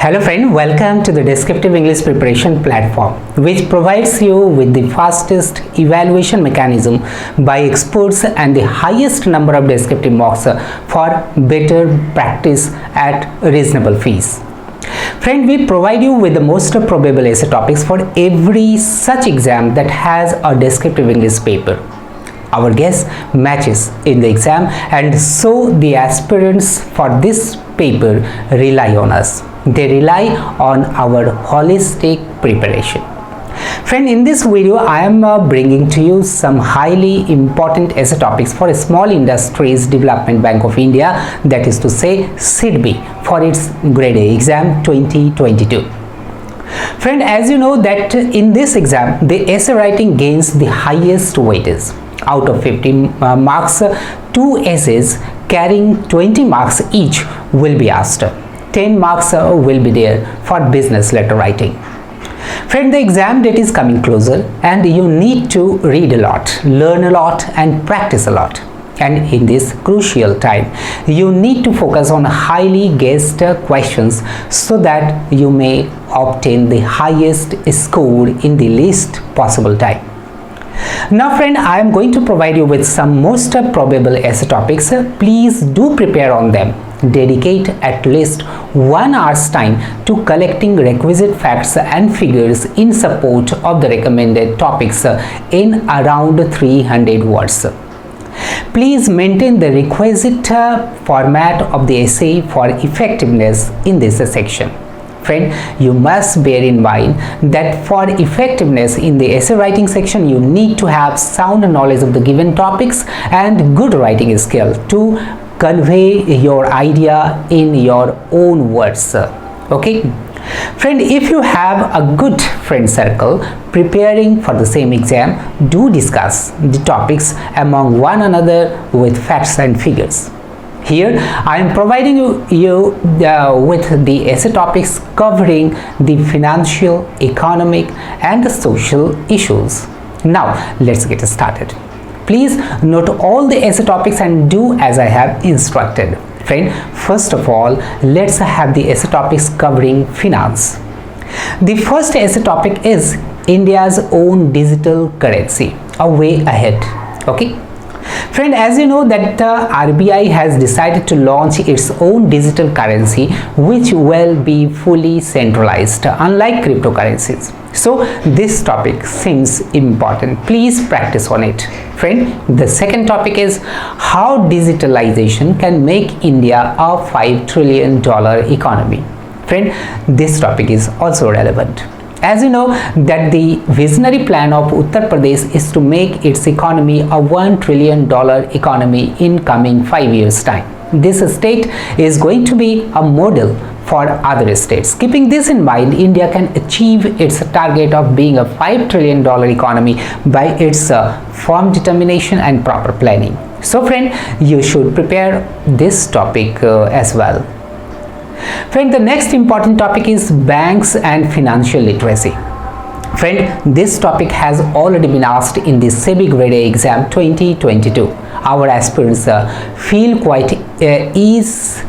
Hello friend, welcome to the Descriptive English Preparation platform, which provides you with the fastest evaluation mechanism by experts and the highest number of descriptive marks for better practice at reasonable fees. Friend, we provide you with the most probable essay topics for every such exam that has a descriptive English paper. Our guess matches in the exam, and so the aspirants for this paper rely on us. They rely on our holistic preparation. Friend, in this video I am bringing to you some highly important essay topics for Small Industries Development Bank of India, that is to say SIDBI, for its grade A exam 2022. Friend, as you know that in this exam the essay writing gains the highest weightage. Out of 50 marks, 2 essays carrying 20 marks each will be asked. 10 marks will be there for business letter writing. Friend, the exam date is coming closer and you need to read a lot, learn a lot and practice a lot. And in this crucial time, you need to focus on highly guessed questions so that you may obtain the highest score in the least possible time. Now friend, I am going to provide you with some most probable essay topics. Please do prepare on them. Dedicate at least 1 hour's time to collecting requisite facts and figures in support of the recommended topics in around 300 words. Please maintain the requisite format of the essay for effectiveness in this section. Friend, you must bear in mind that for effectiveness in the essay writing section, you need to have sound knowledge of the given topics and good writing skill to convey your idea in your own words. Okay? Friend, if you have a good friend circle preparing for the same exam, do discuss the topics among one another with facts and figures. Here I am providing you with the essay topics covering the financial, economic and social issues. Now let's get started. Please note all the essay topics and do as I have instructed. Friend, first of all, let's have the essay topics covering finance. The first essay topic is India's own digital currency, a way ahead. Okay. Friend, as you know that RBI has decided to launch its own digital currency which will be fully centralized, unlike cryptocurrencies. So this topic seems important. Please practice on it. Friend, the second topic is how digitalization can make India a $5 trillion economy. Friend, this topic is also relevant. As you know that the visionary plan of Uttar Pradesh is to make its economy a $1 trillion economy in coming 5 years time. This state is going to be a model for other states. Keeping this in mind, India can achieve its target of being a $5 trillion economy by its firm determination and proper planning. So friend, you should prepare this topic as well. Friend, the next important topic is banks and financial literacy. Friend, this topic has already been asked in the SIDBI grade A exam 2022. Our aspirants feel quite ease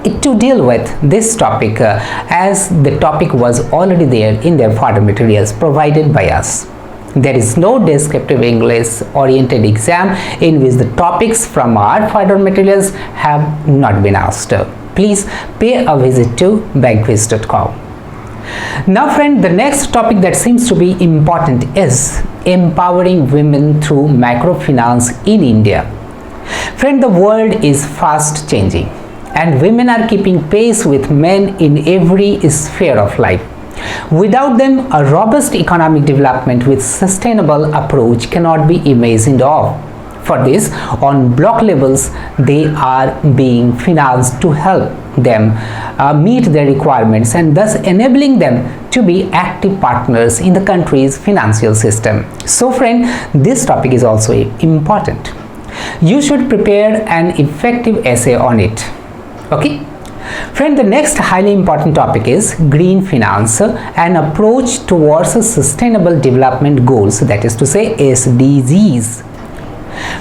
to deal with this topic as the topic was already there in their fodder materials provided by us. There is no descriptive English oriented exam in which the topics from our fodder materials have not been asked. Please pay a visit to bankquiz.com. Now friend, the next topic that seems to be important is empowering women through microfinance in India. Friend, the world is fast changing and women are keeping pace with men in every sphere of life. Without them, a robust economic development with sustainable approach cannot be imagined of. For this, on block levels, they are being financed to help them meet their requirements and thus enabling them to be active partners in the country's financial system. So friend, this topic is also important. You should prepare an effective essay on it. Okay. Friend, the next highly important topic is green finance, an approach towards sustainable development goals, that is to say SDGs.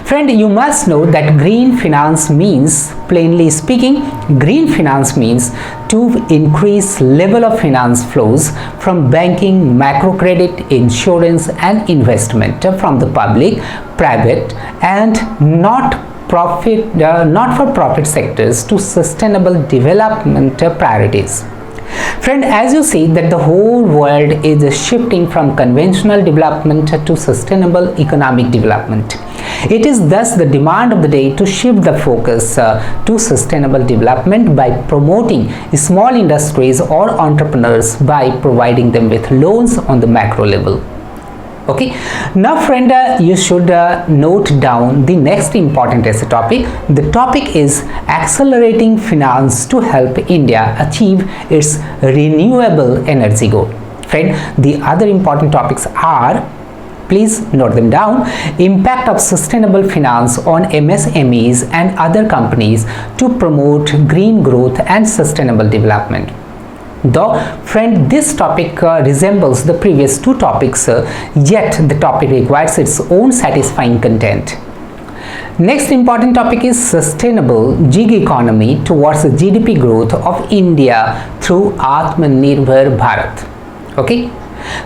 Friend, you must know that green finance means, plainly speaking, green finance means to increase level of finance flows from banking, macrocredit, insurance and investment from the public, private and not-for-profit sectors to sustainable development priorities. Friend, as you see that the whole world is shifting from conventional development to sustainable economic development. It is thus the demand of the day to shift the focus to sustainable development by promoting small industries or entrepreneurs by providing them with loans on the macro level. Okay, now friend, you should note down the next important essay topic. The topic is accelerating finance to help India achieve its renewable energy goal. Friend, the other important topics are, please note them down, impact of sustainable finance on MSMEs and other companies to promote green growth and sustainable development. Though, friend, this topic resembles the previous two topics, yet the topic requires its own satisfying content. Next important topic is sustainable gig economy towards the GDP growth of India through Atmanirbhar Bharat. Okay.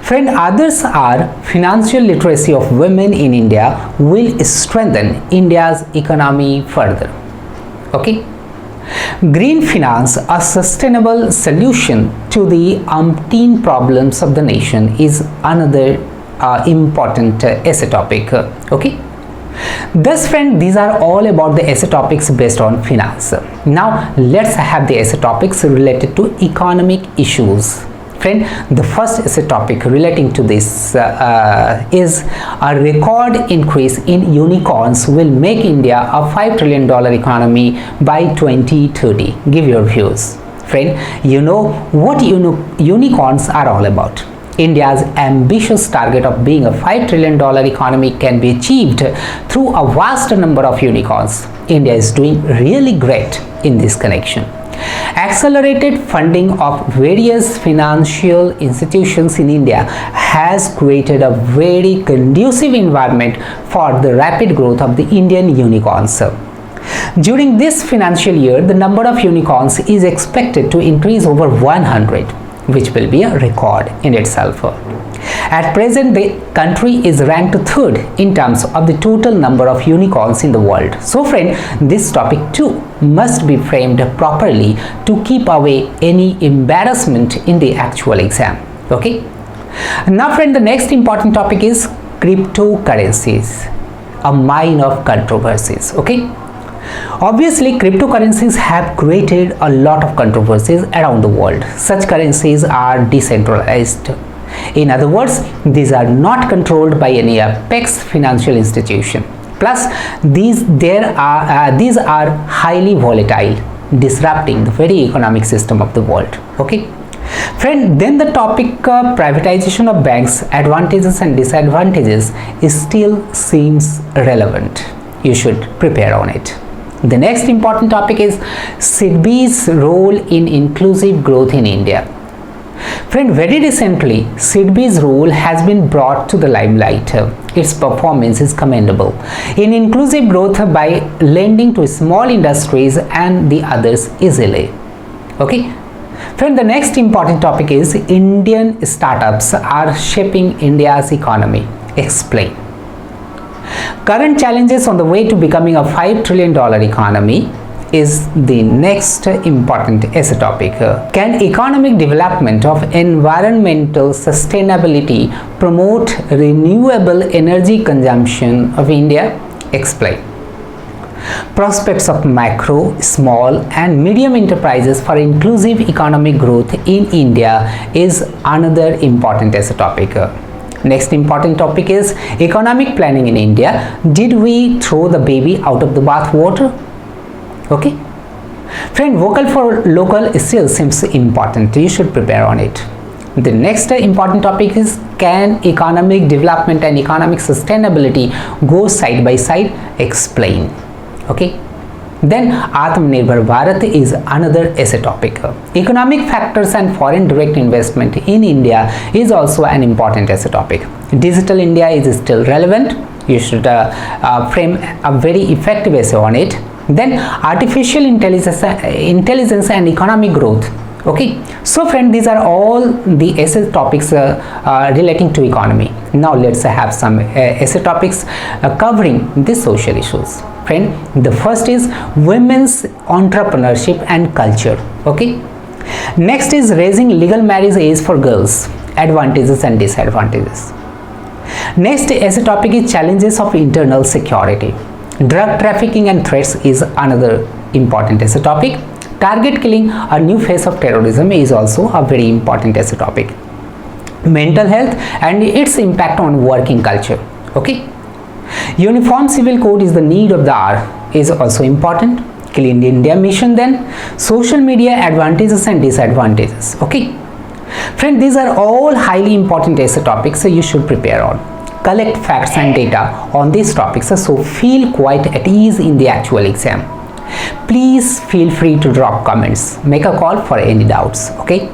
Friend, others are financial literacy of women in India will strengthen India's economy further. Okay. Green finance, a sustainable solution to the umpteen problems of the nation, is another important essay topic. Okay. Thus, friend, these are all about the essay topics based on finance. Now, let's have the essay topics related to economic issues. Friend, the first essay topic relating to this is a record increase in unicorns will make India a $5 trillion economy by 2030. Give your views. Friend, you know what unicorns are all about. India's ambitious target of being a $5 trillion economy can be achieved through a vast number of unicorns. India is doing really great in this connection. Accelerated funding of various financial institutions in India has created a very conducive environment for the rapid growth of the Indian unicorns. During this financial year, the number of unicorns is expected to increase over 100, which will be a record in itself. At present, the country is ranked third in terms of the total number of unicorns in the world. So friend, this topic too must be framed properly to keep away any embarrassment in the actual exam. Okay. Now friend, the next important topic is cryptocurrencies, a mine of controversies. Okay. Obviously, cryptocurrencies have created a lot of controversies around the world. Such currencies are decentralized. In other words, these are not controlled by any apex financial institution. Plus, these are highly volatile, disrupting the very economic system of the world. Okay. Friend, then the topic privatization of banks, advantages and disadvantages, still seems relevant. You should prepare on it. The next important topic is SIDBI's role in inclusive growth in India. Friend, very recently, SIDBI's role has been brought to the limelight. Its performance is commendable in inclusive growth by lending to small industries and the others easily. Okay. Friend, the next important topic is Indian startups are shaping India's economy. Explain. Current challenges on the way to becoming a $5 trillion economy is the next important essay topic. Can economic development of environmental sustainability promote renewable energy consumption of India? Explain. Prospects of macro, small and medium enterprises for inclusive economic growth in India is another important essay topic. Next important topic is economic planning in India. Did we throw the baby out of the bath water? Okay. Friend, vocal for local still seems important. You should prepare on it. The next important topic is, can economic development and economic sustainability go side by side? Explain. Okay. Then Atmanirbhar Bharat is another essay topic. Economic factors and foreign direct investment in India is also an important essay topic. Digital India is still relevant. You should frame a very effective essay on it. Then artificial intelligence and economic growth. Okay, so friend, these are all the essay topics relating to economy. Now let's have some essay topics covering the social issues. Friend, the first is women's entrepreneurship and culture. Okay, next is raising legal marriage age for girls, advantages and disadvantages. Next essay topic is challenges of internal security. Drug trafficking and threats is another important essay topic. Target killing, a new face of terrorism, is also a very important essay topic. Mental health and its impact on working culture. Okay, uniform civil code is the need of the hour, is also important. Clean India mission, then social media advantages and disadvantages. Okay, friend, these are all highly important essay topics, so you should prepare on. Collect facts and data on these topics, so feel quite at ease in the actual exam. Please feel free to drop comments, make a call for any doubts. Okay,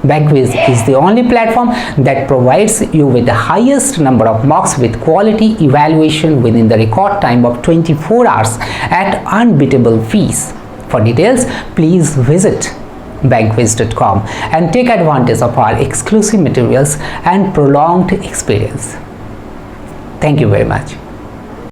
Bankviz is the only platform that provides you with the highest number of marks with quality evaluation within the record time of 24 hours at unbeatable fees. For details, please visit bankviz.com and take advantage of our exclusive materials and prolonged experience. Thank you very much.